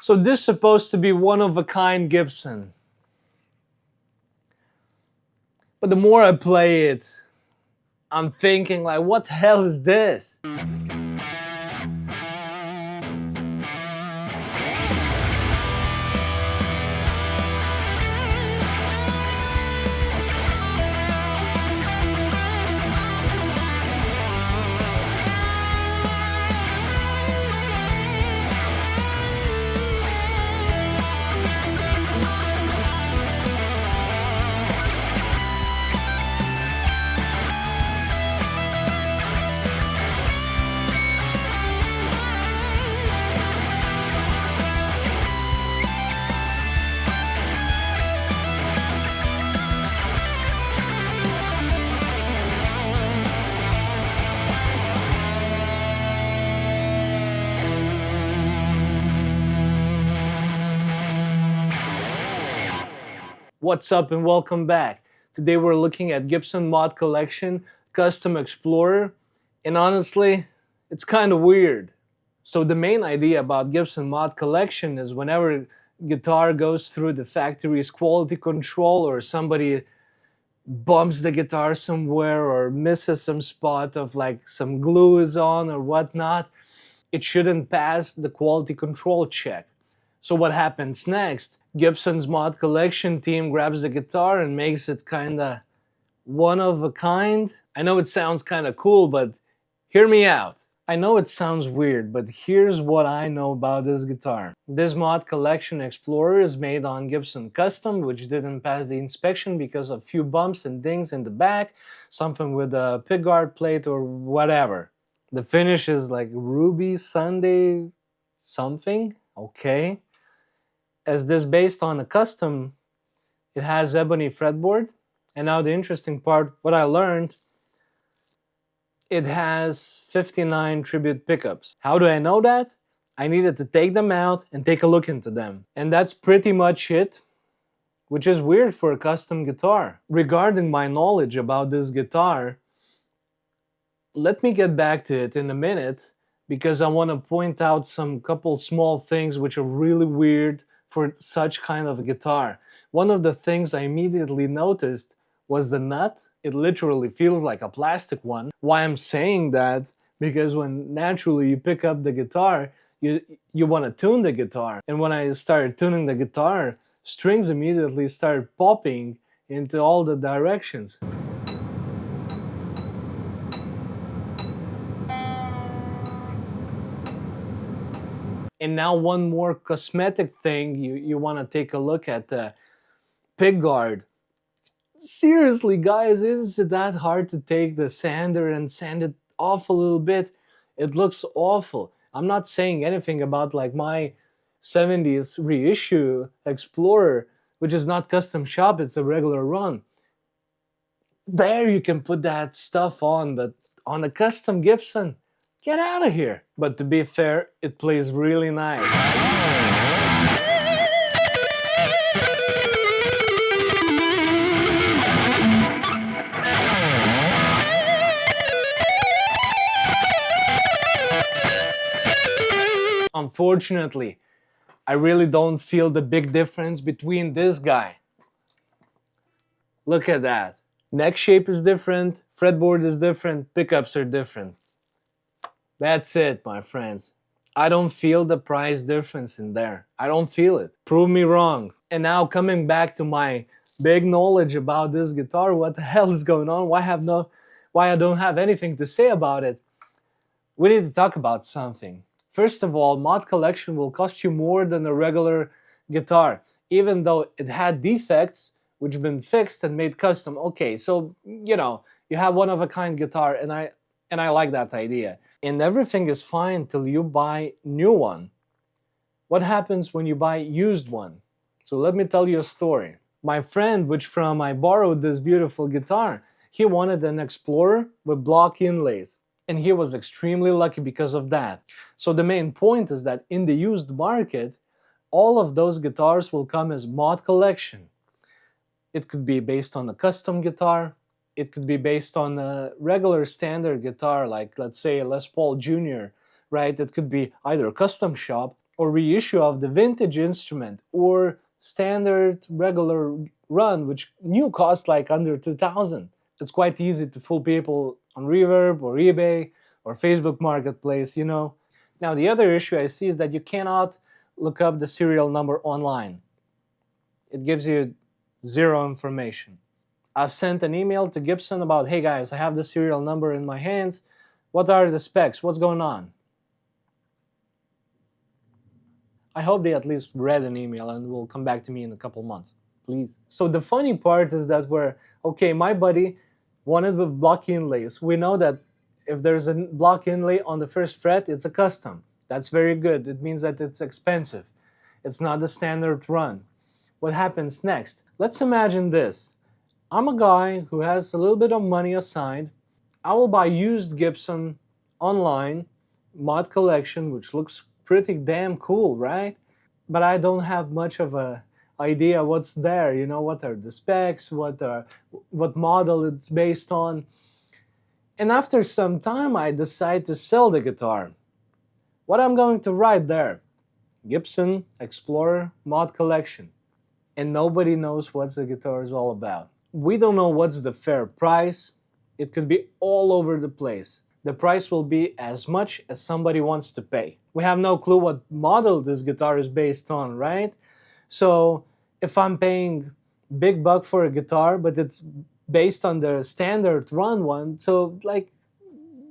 So this is supposed to be one-of-a-kind Gibson. But the more I play it, I'm thinking like, what the hell is this? What's up and welcome back. Today we're looking at Gibson Mod Collection Custom Explorer, and honestly, it's kind of weird. So the main idea about Gibson Mod Collection is whenever guitar goes through the factory's quality control, or somebody bumps the guitar somewhere or misses some spot of like some glue is on or whatnot, it shouldn't pass the quality control check. So what happens next? Gibson's Mod Collection team grabs the guitar and makes it kinda one of a kind. I know it sounds kinda cool, but hear me out. I know it sounds weird, but here's what I know about this guitar. This Mod Collection Explorer is made on Gibson Custom, which didn't pass the inspection because of few bumps and dings in the back, something with a pickguard plate or whatever. The finish is like ruby Sunday something, okay? As this based on a custom, it has ebony fretboard. And now the interesting part, what I learned, it has 59 tribute pickups. How do I know that? I needed to take them out and take a look into them. And that's pretty much it, which is weird for a custom guitar. Regarding my knowledge about this guitar, let me get back to it in a minute, because I want to point out some couple small things which are really weird for such kind of a guitar. One of the things I immediately noticed was the nut. It literally feels like a plastic one. Why I'm saying that? Because when naturally you pick up the guitar, you want to tune the guitar. And when I started tuning the guitar, strings immediately started popping into all the directions. And now one more cosmetic thing, you want to take a look at the pickguard. Seriously guys, is it that hard to take the sander and sand it off a little bit? It looks awful. I'm not saying anything about like my 70s reissue Explorer, which is not custom shop, it's a regular run. There you can put that stuff on, but on a custom Gibson, get out of here. But to be fair, it plays really nice. Unfortunately, I really don't feel the big difference between this guy. Look at that. Neck shape is different, fretboard is different, pickups are different. That's it, my friends. I don't feel the price difference in there. I don't feel it. Prove me wrong. And now coming back to my big knowledge about this guitar, what the hell is going on? Why I don't have anything to say about it? We need to talk about something. First of all, Mod Collection will cost you more than a regular guitar, even though it had defects which have been fixed and made custom. Okay, so you know, you have one-of-a-kind guitar, and I like that idea. And everything is fine till you buy new one. What happens when you buy used one? So let me tell you a story. My friend, which from I borrowed this beautiful guitar, he wanted an Explorer with block inlays. And he was extremely lucky because of that. So the main point is that in the used market, all of those guitars will come as Mod Collection. It could be based on a custom guitar. It could be based on a regular standard guitar, like let's say a Les Paul Jr., right? It could be either a custom shop or reissue of the vintage instrument, or standard regular run, which new cost like under 2,000. It's quite easy to fool people on Reverb or eBay or Facebook Marketplace, you know. Now, the other issue I see is that you cannot look up the serial number online. It gives you zero information. I've sent an email to Gibson about, hey guys, I have the serial number in my hands. What are the specs? What's going on? I hope they at least read an email and will come back to me in a couple months, please. So the funny part is that okay, my buddy wanted with block inlays. We know that if there's a block inlay on the first fret, it's a custom. That's very good. It means that it's expensive. It's not the standard run. What happens next? Let's imagine this. I'm a guy who has a little bit of money aside. I will buy used Gibson online, mod collection, which looks pretty damn cool, right? But I don't have much of a idea what's there, you know, what are the specs, what model it's based on. And after some time, I decide to sell the guitar. What I'm going to write there? Gibson Explorer Mod Collection. And nobody knows what the guitar is all about. We don't know what's the fair price. It could be all over the place. The price will be as much as somebody wants to pay. We have no clue what model this guitar is based on, right? So if I'm paying big buck for a guitar, but it's based on the standard run one, so like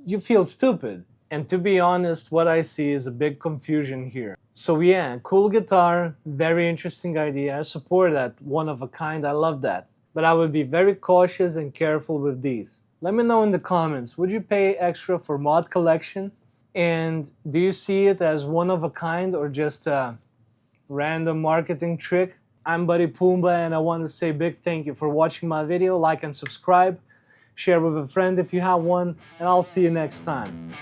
you feel stupid. And to be honest, what I see is a big confusion here. So yeah, cool guitar, very interesting idea. I support that, one of a kind, I love that. But I would be very cautious and careful with these. Let me know in the comments, would you pay extra for mod collection? And do you see it as one of a kind or just a random marketing trick? I'm Buddy Pumbaa and I want to say big thank you for watching my video. Like and subscribe. Share with a friend if you have one. And I'll see you next time.